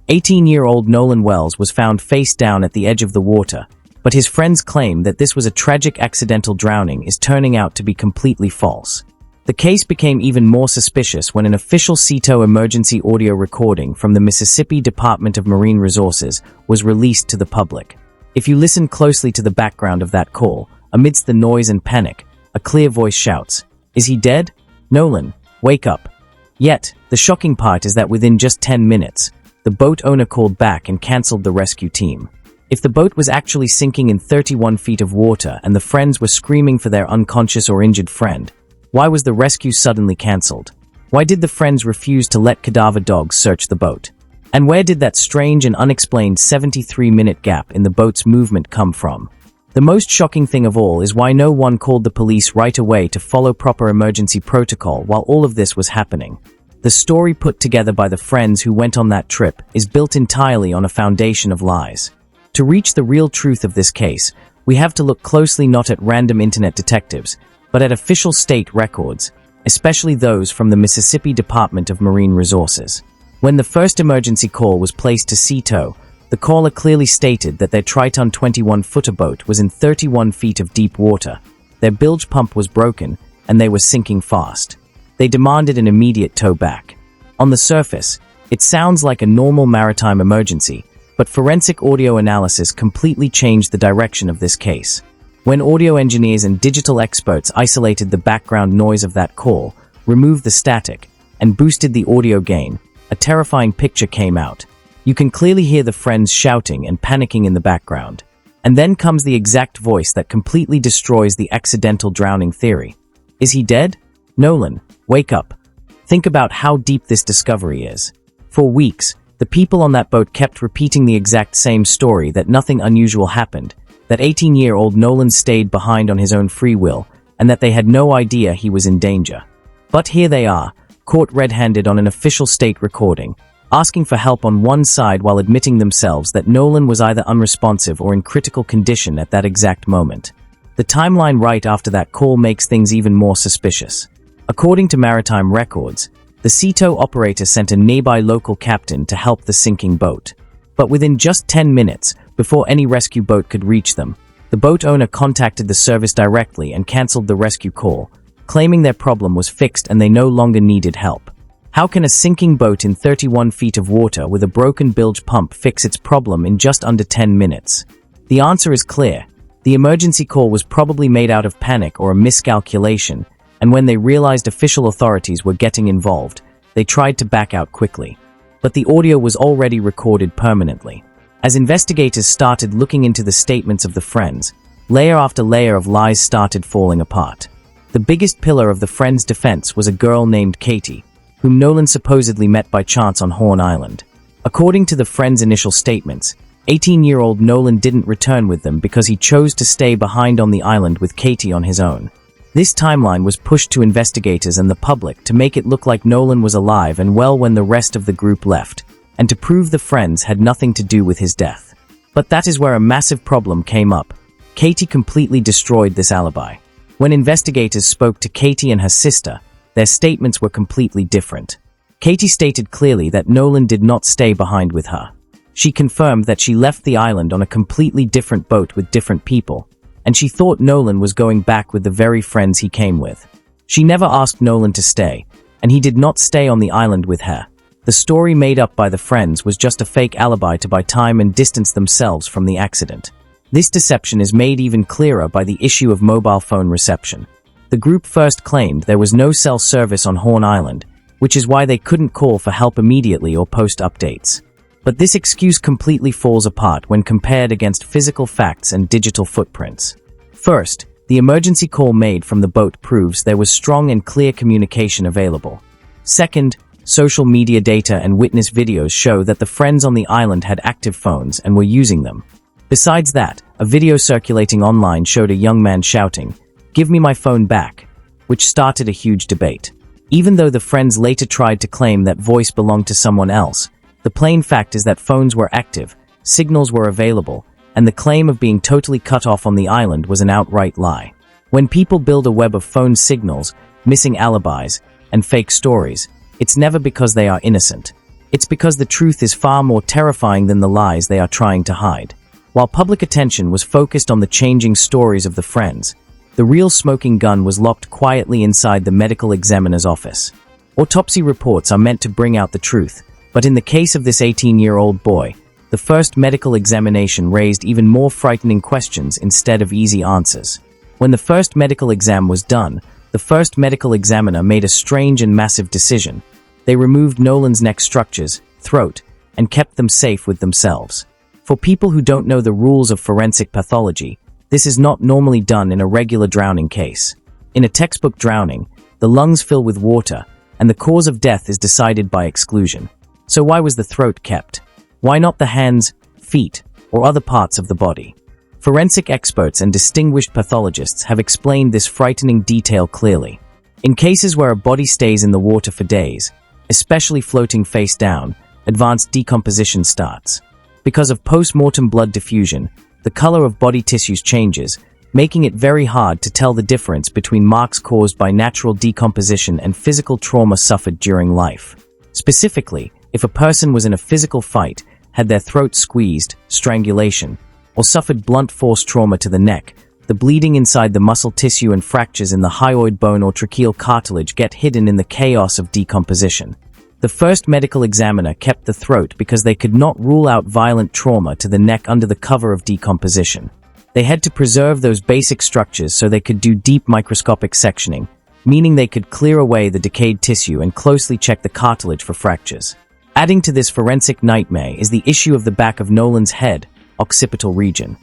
18-year-old Nolan Wells was found face down at the edge of the water, but his friends claim that this was a tragic accidental drowning is turning out to be completely false. The case became even more suspicious when an official SeaTow emergency audio recording from the Mississippi Department of Marine Resources was released to the public. If you listen closely to the background of that call, amidst the noise and panic, a clear voice shouts, "Is he dead? Nolan, wake up." Yet, the shocking part is that within just 10 minutes, the boat owner called back and cancelled the rescue team. If the boat was actually sinking in 31 feet of water and the friends were screaming for their unconscious or injured friend, why was the rescue suddenly cancelled? Why did the friends refuse to let cadaver dogs search the boat? And where did that strange and unexplained 73-minute gap in the boat's movement come from? The most shocking thing of all is why no one called the police right away to follow proper emergency protocol while all of this was happening. The story put together by the friends who went on that trip is built entirely on a foundation of lies. To reach the real truth of this case, we have to look closely not at random internet detectives, but at official state records, especially those from the Mississippi Department of Marine Resources. When the first emergency call was placed to SeaTow, the caller clearly stated that their Triton 21-footer boat was in 31 feet of deep water, their bilge pump was broken, and they were sinking fast. They demanded an immediate tow back. On the surface, it sounds like a normal maritime emergency, but forensic audio analysis completely changed the direction of this case. When audio engineers and digital experts isolated the background noise of that call, removed the static, and boosted the audio gain, a terrifying picture came out. You can clearly hear the friends shouting and panicking in the background. And then comes the exact voice that completely destroys the accidental drowning theory. Is he dead? Nolan, wake up. Think about how deep this discovery is. For weeks, the people on that boat kept repeating the exact same story that nothing unusual happened, that 18-year-old Nolan stayed behind on his own free will, and that they had no idea he was in danger. But here they are, caught red-handed on an official state recording, asking for help on one side while admitting themselves that Nolan was either unresponsive or in critical condition at that exact moment. The timeline right after that call makes things even more suspicious. According to maritime records, the SeaTow operator sent a nearby local captain to help the sinking boat. But within just 10 minutes, before any rescue boat could reach them, the boat owner contacted the service directly and cancelled the rescue call, claiming their problem was fixed and they no longer needed help. How can a sinking boat in 31 feet of water with a broken bilge pump fix its problem in just under 10 minutes? The answer is clear. The emergency call was probably made out of panic or a miscalculation, and when they realized official authorities were getting involved, they tried to back out quickly. But the audio was already recorded permanently. As investigators started looking into the statements of the friends, layer after layer of lies started falling apart. The biggest pillar of the friends' defense was a girl named Katie, whom Nolan supposedly met by chance on Horn Island. According to the friends' initial statements, 18-year-old Nolan didn't return with them because he chose to stay behind on the island with Katie on his own. This timeline was pushed to investigators and the public to make it look like Nolan was alive and well when the rest of the group left, and to prove the friends had nothing to do with his death. But that is where a massive problem came up. Katie completely destroyed this alibi. When investigators spoke to Katie and her sister, their statements were completely different. Katie stated clearly that Nolan did not stay behind with her. She confirmed that she left the island on a completely different boat with different people, and she thought Nolan was going back with the very friends he came with. She never asked Nolan to stay, and he did not stay on the island with her. The story made up by the friends was just a fake alibi to buy time and distance themselves from the accident. This deception is made even clearer by the issue of mobile phone reception. The group first claimed there was no cell service on Horn Island, which is why they couldn't call for help immediately or post updates. But this excuse completely falls apart when compared against physical facts and digital footprints. First, the emergency call made from the boat proves there was strong and clear communication available. Second, social media data and witness videos show that the friends on the island had active phones and were using them. Besides that, a video circulating online showed a young man shouting, "Give me my phone back," which started a huge debate. Even though the friends later tried to claim that voice belonged to someone else, the plain fact is that phones were active, signals were available, and the claim of being totally cut off on the island was an outright lie. When people build a web of phone signals, missing alibis, and fake stories, it's never because they are innocent. It's because the truth is far more terrifying than the lies they are trying to hide. While public attention was focused on the changing stories of the friends, the real smoking gun was locked quietly inside the medical examiner's office. Autopsy reports are meant to bring out the truth, but in the case of this 18-year-old boy, the first medical examination raised even more frightening questions instead of easy answers. When the first medical exam was done, the first medical examiner made a strange and massive decision. They removed Nolan's neck structures, throat, and kept them safe with themselves. For people who don't know the rules of forensic pathology, this is not normally done in a regular drowning case. In a textbook drowning, the lungs fill with water, and the cause of death is decided by exclusion. So why was the throat kept? Why not the hands, feet, or other parts of the body? Forensic experts and distinguished pathologists have explained this frightening detail clearly. In cases where a body stays in the water for days, especially floating face down, advanced decomposition starts. Because of post-mortem blood diffusion, the color of body tissues changes, making it very hard to tell the difference between marks caused by natural decomposition and physical trauma suffered during life. Specifically, if a person was in a physical fight, had their throat squeezed, strangulation, or suffered blunt force trauma to the neck, the bleeding inside the muscle tissue and fractures in the hyoid bone or tracheal cartilage get hidden in the chaos of decomposition. The first medical examiner kept the throat because they could not rule out violent trauma to the neck under the cover of decomposition. They had to preserve those basic structures so they could do deep microscopic sectioning, meaning they could clear away the decayed tissue and closely check the cartilage for fractures. Adding to this forensic nightmare is the issue of the back of Nolan's head, occipital region.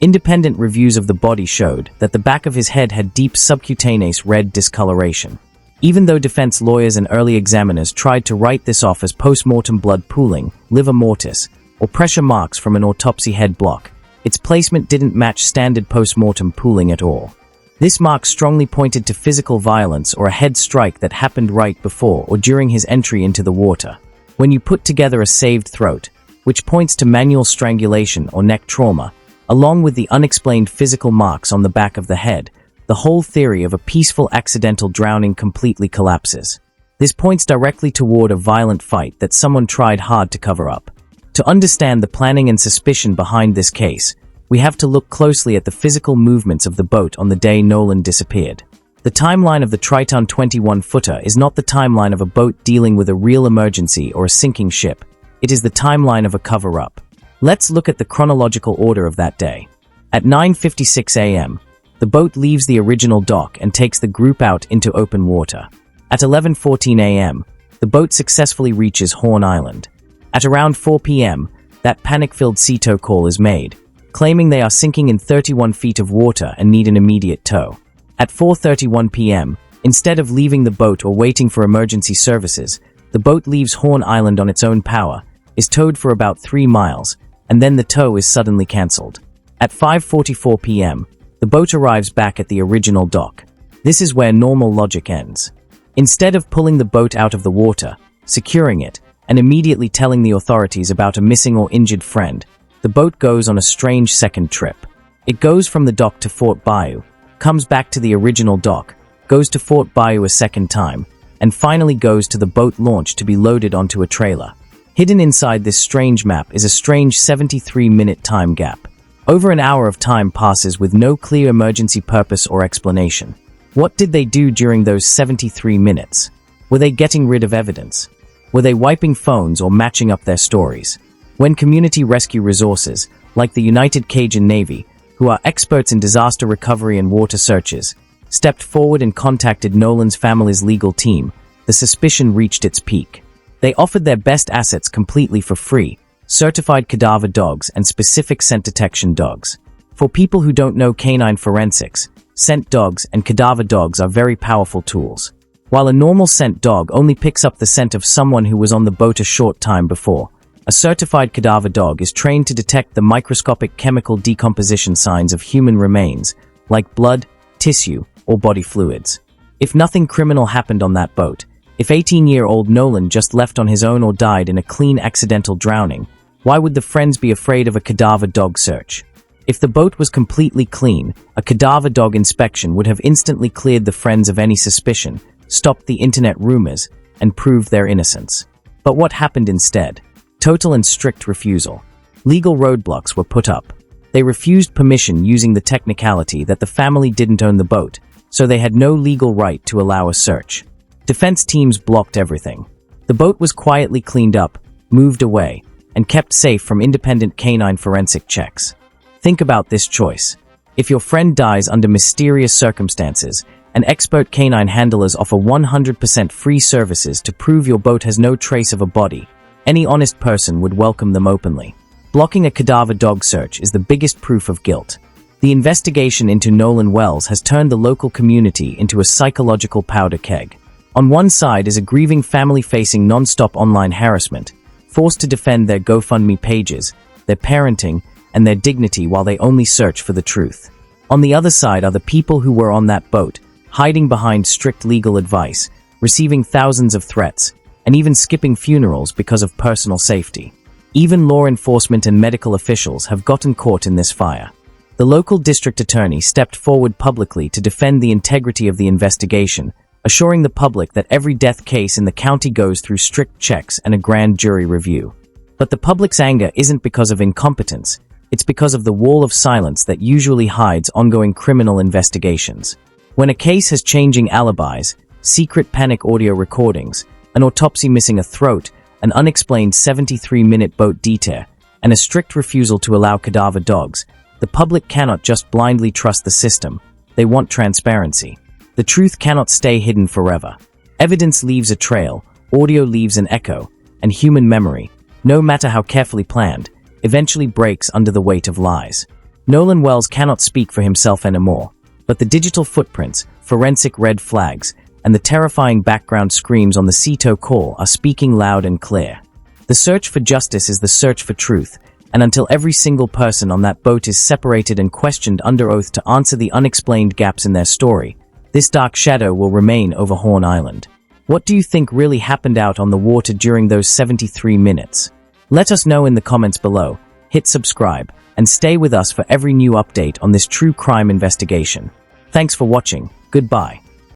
Independent reviews of the body showed that the back of his head had deep subcutaneous red discoloration. Even though defense lawyers and early examiners tried to write this off as post-mortem blood pooling, livor mortis, or pressure marks from an autopsy head block, its placement didn't match standard post-mortem pooling at all. This mark strongly pointed to physical violence or a head strike that happened right before or during his entry into the water. When you put together a saved throat, which points to manual strangulation or neck trauma, along with the unexplained physical marks on the back of the head, the whole theory of a peaceful accidental drowning completely collapses. This points directly toward a violent fight that someone tried hard to cover up. To understand the planning and suspicion behind this case, we have to look closely at the physical movements of the boat on the day Nolan disappeared. The timeline of the Triton 21-footer is not the timeline of a boat dealing with a real emergency or a sinking ship. It is the timeline of a cover-up. Let's look at the chronological order of that day. At 9:56 a.m., the boat leaves the original dock and takes the group out into open water. At 11:14 a.m., the boat successfully reaches Horn Island. At around 4 p.m., that panic-filled SeaTow call is made, claiming they are sinking in 31 feet of water and need an immediate tow. At 4:31 p.m., instead of leaving the boat or waiting for emergency services, the boat leaves Horn Island on its own power, is towed for about 3 miles, and then the tow is suddenly cancelled. At 5:44 p.m., the boat arrives back at the original dock. This is where normal logic ends. Instead of pulling the boat out of the water, securing it, and immediately telling the authorities about a missing or injured friend, the boat goes on a strange second trip. It goes from the dock to Fort Bayou, comes back to the original dock, goes to Fort Bayou a second time, and finally goes to the boat launch to be loaded onto a trailer. Hidden inside this strange map is a strange 73-minute time gap. Over an hour of time passes with no clear emergency purpose or explanation. What did they do during those 73 minutes? Were they getting rid of evidence? Were they wiping phones or matching up their stories? When community rescue resources, like the United Cajun Navy, who are experts in disaster recovery and water searches, stepped forward and contacted Nolan's family's legal team, the suspicion reached its peak. They offered their best assets completely for free: certified cadaver dogs and specific scent detection dogs. For people who don't know canine forensics, scent dogs and cadaver dogs are very powerful tools. While a normal scent dog only picks up the scent of someone who was on the boat a short time before, a certified cadaver dog is trained to detect the microscopic chemical decomposition signs of human remains, like blood, tissue, or body fluids. If nothing criminal happened on that boat, if 18-year-old Nolan just left on his own or died in a clean accidental drowning, why would the friends be afraid of a cadaver dog search? If the boat was completely clean, a cadaver dog inspection would have instantly cleared the friends of any suspicion, stopped the internet rumors, and proved their innocence. But what happened instead? Total and strict refusal. Legal roadblocks were put up. They refused permission using the technicality that the family didn't own the boat, so they had no legal right to allow a search. Defense teams blocked everything. The boat was quietly cleaned up, moved away, and kept safe from independent canine forensic checks. Think about this choice. If your friend dies under mysterious circumstances, and expert canine handlers offer 100% free services to prove your boat has no trace of a body, any honest person would welcome them openly. Blocking a cadaver dog search is the biggest proof of guilt. The investigation into Nolan Wells has turned the local community into a psychological powder keg. On one side is a grieving family facing non-stop online harassment, forced to defend their GoFundMe pages, their parenting, and their dignity while they only search for the truth. On the other side are the people who were on that boat, hiding behind strict legal advice, receiving thousands of threats, and even skipping funerals because of personal safety. Even law enforcement and medical officials have gotten caught in this fire. The local district attorney stepped forward publicly to defend the integrity of the investigation, assuring the public that every death case in the county goes through strict checks and a grand jury review. But the public's anger isn't because of incompetence, it's because of the wall of silence that usually hides ongoing criminal investigations. When a case has changing alibis, secret panic audio recordings, an autopsy missing a throat, an unexplained 73-minute boat detour, and a strict refusal to allow cadaver dogs, the public cannot just blindly trust the system. They want transparency. The truth cannot stay hidden forever. Evidence leaves a trail, audio leaves an echo, and human memory, no matter how carefully planned, eventually breaks under the weight of lies. Nolan Wells cannot speak for himself anymore, but the digital footprints, forensic red flags, and the terrifying background screams on the SeaTow call are speaking loud and clear. The search for justice is the search for truth, and until every single person on that boat is separated and questioned under oath to answer the unexplained gaps in their story, this dark shadow will remain over Horn Island. What do you think really happened out on the water during those 73 minutes? Let us know in the comments below, hit subscribe, and stay with us for every new update on this true crime investigation. Thanks for watching, goodbye.